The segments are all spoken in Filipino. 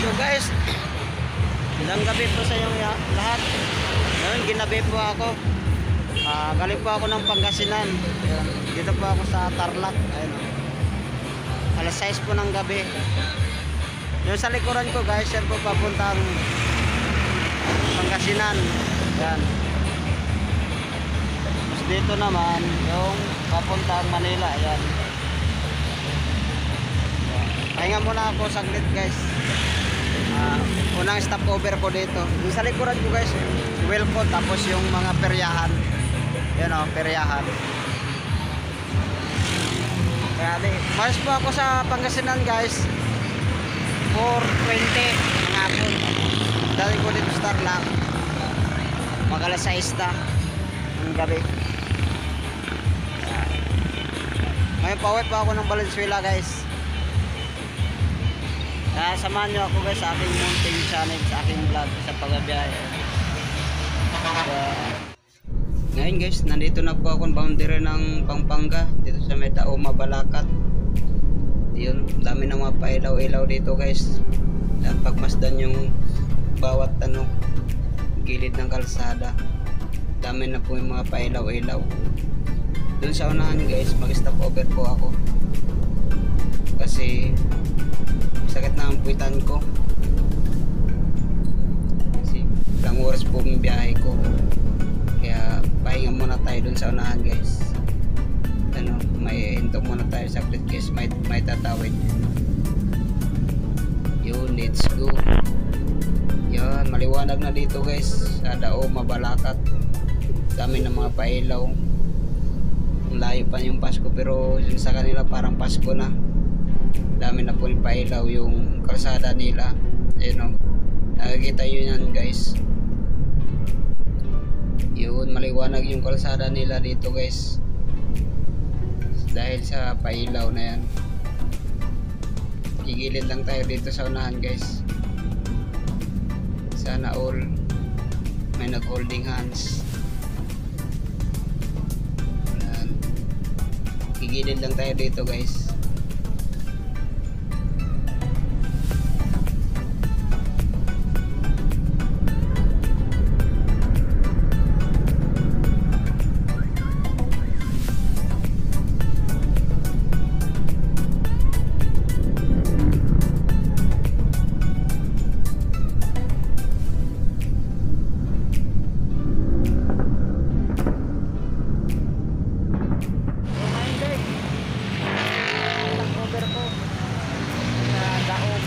So guys, ilang gabi po sa inyong lahat. Ngayon ginabi po ako. Galing po ako ng Pangasinan. Dito po ako sa Tarlac. Ayun. Alas 6 po ng gabi. Yung sa likuran ko guys, yan po papuntang Pangasinan. Yan. Tapos dito naman yung papuntang Manila. Ayan. Pahinga muna ako saglit guys. Unang stopover ko dito. Yung sa likuran ko guys, fuel ko, tapos yung mga peryahan. Yan o, peryahan. Grabe. Malas po ako sa Pangasinan guys. 4:20 ng hapon. Dahil ko dito sa Tarlac. Mag-alas 6 na ng gabi. Ngayon pauwi pa ako ng Valenzuela guys. Kaya samahan nyo ako guys sa aking mountain channel, sa aking vlog sa pagbabiyahe. Ngayon guys, nandito na po ako boundary ng Pampanga, dito sa may Dauma, Balacat. Yun, dami ng mga pailaw-ilaw dito guys. At pagmasdan yung bawat gilid ng kalsada, dami na po yung mga pailaw-ilaw. Doon sa unahan guys, mag-stop over po ako kasi sakit na ang puwitan ko kasi ilang oras po yung biyahe ko, kaya pahinga muna tayo dun sa unahan guys. May hinto muna tayo saglit guys, may tatawid. Yun, let's go. Yan, maliwanag na dito guys sa Dauma, Balacat. Dami ng mga pailaw. Layo pa yung Pasko, pero yung sa kanila parang Pasko na. Dami na po yung pailaw yung kalsada nila. Ayun o, nakikita nyo yan guys. Yun, maliwanag yung kalsada nila dito guys, dahil sa pailaw na yan. Gigilid lang tayo dito sa unahan guys. Sana all may nag holding hands. Yan. Gigilid lang tayo dito guys.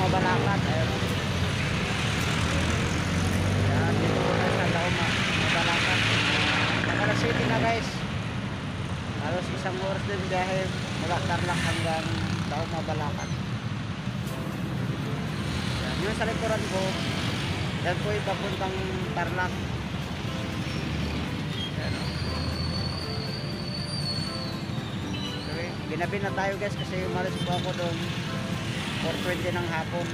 Balacat. Ayun. Yan, dito po na sa Dauma, Balacat. Nakalas City na guys. Halos isang oras din biyahe mula Tarlac hanggang Dauma, Balacat. Yan, yung sa likuran ko, yan po yung papuntang Tarlac. Yan. Okay, binabi na tayo guys kasi umalis po ako doon 4:20 ng hapon.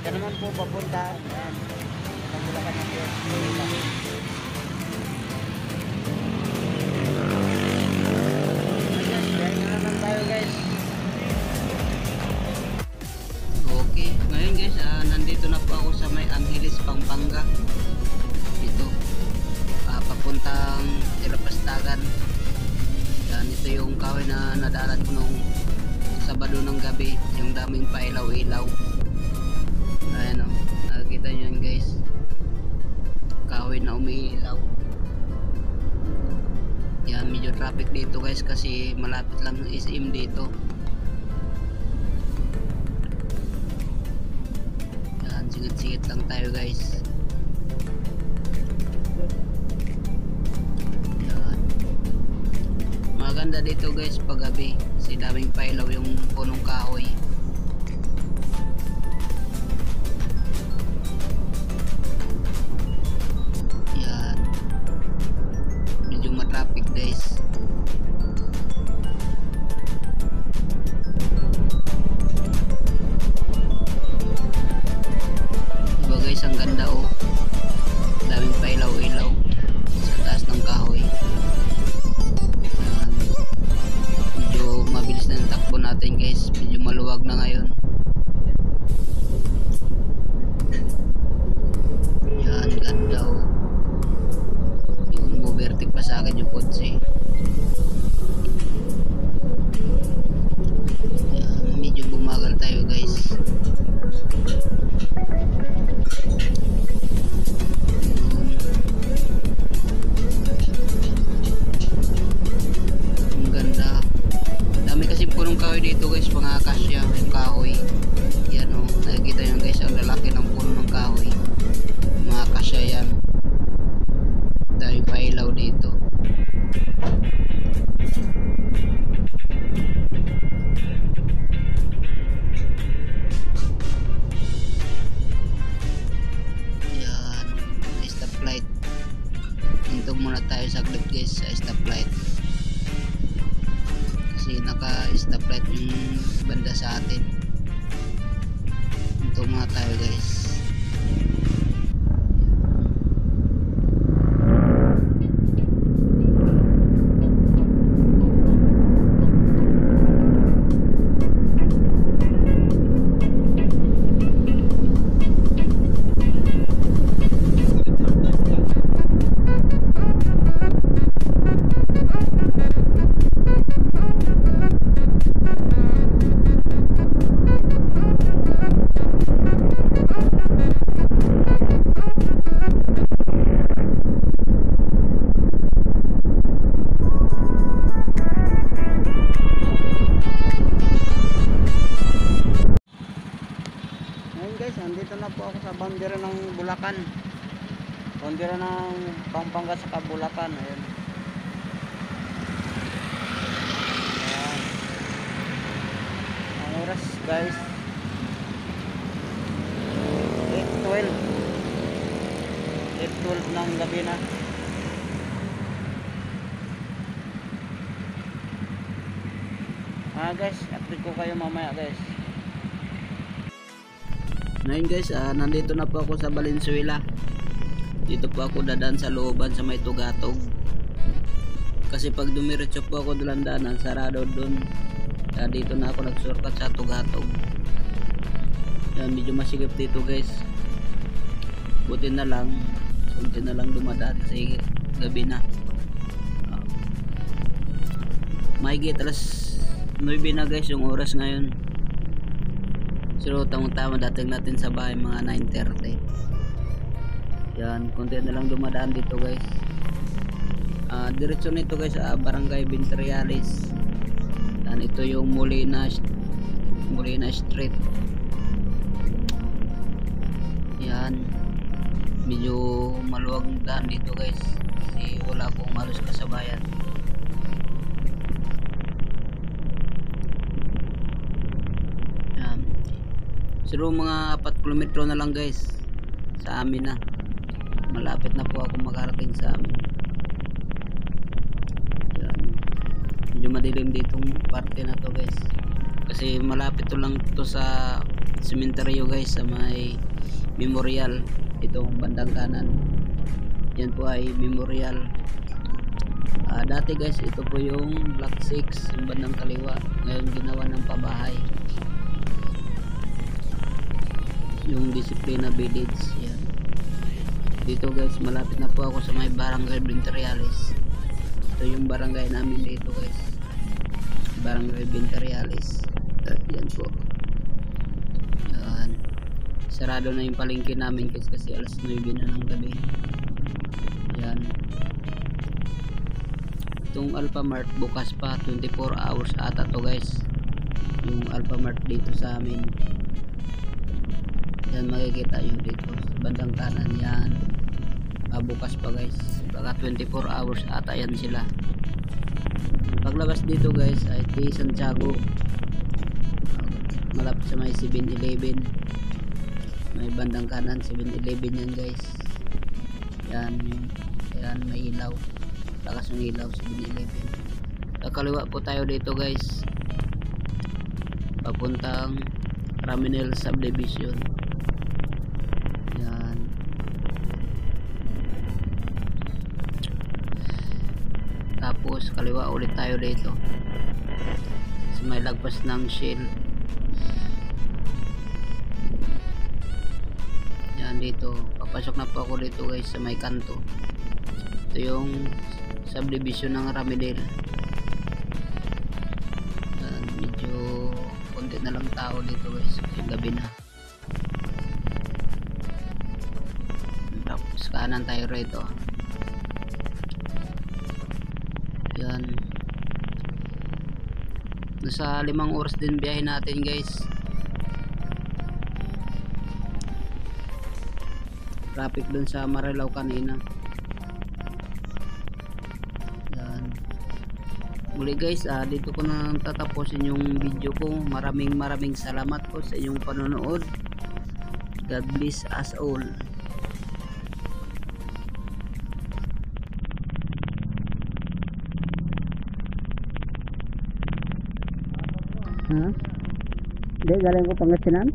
Yan naman po papunta. Yan. Papunta ka ng Manila. Ayan na naman tayo guys. Okay. Ngayon guys, nandito na po ako sa may Angeles, Pampanga. Dito. Papuntang Irapastagan. Yan, ito yung kahoy na nadalan ko nung Sabado ng gabi, yung daming pailaw-ilaw. Ayan o, nakikita nyo yan guys, kahoy na umiilaw. Yan, medyo traffic dito guys kasi malapit lang ng SM dito. Yan, singit-singit lang tayo guys. Maganda dito guys pag gabi kasi daming pailaw yung punong kahoy. Yan, medyo matraffic guys. Diba guys, ang ganda oh, daming pailaw-ilaw sa taas ng kahoy. Yan, medyo mabilis na yung takbo natin guys. kahoy dito guys, mga akasya, yung kahoy. Yan o, nakikita nyo guys, ang lalaki ng puno ng kahoy. Mga akasya yan. Dahil pailaw dito. Yan, stoplight. Hinto muna tayo saglit guys sa stoplight. Kasi naka-stoplight yung banda sa atin. Hinto muna tayo guys. Guys, andito na po ako sa boundary ng Bulacan. Boundary ng Pampanga sa Bulacan. Ayan. Ayan. Ang oras guys 8:12 ng gabi na. Guys, update ko kayo mamaya guys. Ngayon guys, nandito na po ako sa Valenzuela. Dito po ako dadaan sa looban sa may Tugatog. Kasi pag dumiretso po ako dalandanan, sarado doon. Kaya dito na ako nag-shortcut sa Tugatog. Yan, medyo masigip dito guys. Buti na lang, kunti na lang dumadaan kasi gabi na. Mahigit alas 9 na guys yung oras ngayon. So tamang-tama dating natin sa bahay mga 9:30. Yan, konti na lang dumadaan dito guys. Diretso nito guys sa Barangay Ventriales. Yan, ito yung Molina Street. Yan, medyo maluwag ang daan dito guys kasi wala pong halos kasabayan. Siguro mga 4 kilometro na lang guys sa amin na. Malapit na po ako makarating sa amin. Yan. Medyo madilim ditong parte na to guys. Kasi malapit to lang to sa sementeryo guys, sa may memorial. Itong bandang kanan. Yan po ay memorial. Dati guys, ito po yung Block 6, yung bandang kaliwa. Ngayon ginawa ng pabahay. Yung Disiplina Village. Yan. Dito guys, malapit na po ako sa may Barangay Ventriales. Ito yung barangay namin dito guys, Barangay Ventriales. Yan po. Yan. Sarado na yung palengke namin guys kasi alas 9 na ng gabi. Yan. Itong Alphamart bukas pa, 24 hours ata to guys, yung Alphamart dito sa amin. Yan, makikita nyo dito bandang kanan yan. Bukas pa guys, baka 24 hours ata yan sila. Paglabas dito guys ay T. Santiago, malapit sa may 7-Eleven. May bandang kanan 7-Eleven yan guys. Yan, yan may ilaw, lakas ng ilaw 7-Eleven. Kakaliwa po tayo dito guys, papuntang Raminel Subdivision. Tapos kaliwa ulit tayo dito sa may lagpas ng Shell. Yan, dito papasok na po ako dito guys sa may kanto. Ito yung subdivision ng Ramidel. Yan, medyo konti na lang tao dito guys kasi gabi na. Tapos kanan tayo rito. Yan, Sa 5 oras din biyahe natin guys. Traffic dun sa Marilao kanina. Yan. Muli guys, dito ko na tatapusin yung video ko. Maraming salamat po sa inyong panonood. God bless us all. Ha? Hindi, galing ko Pangasinan.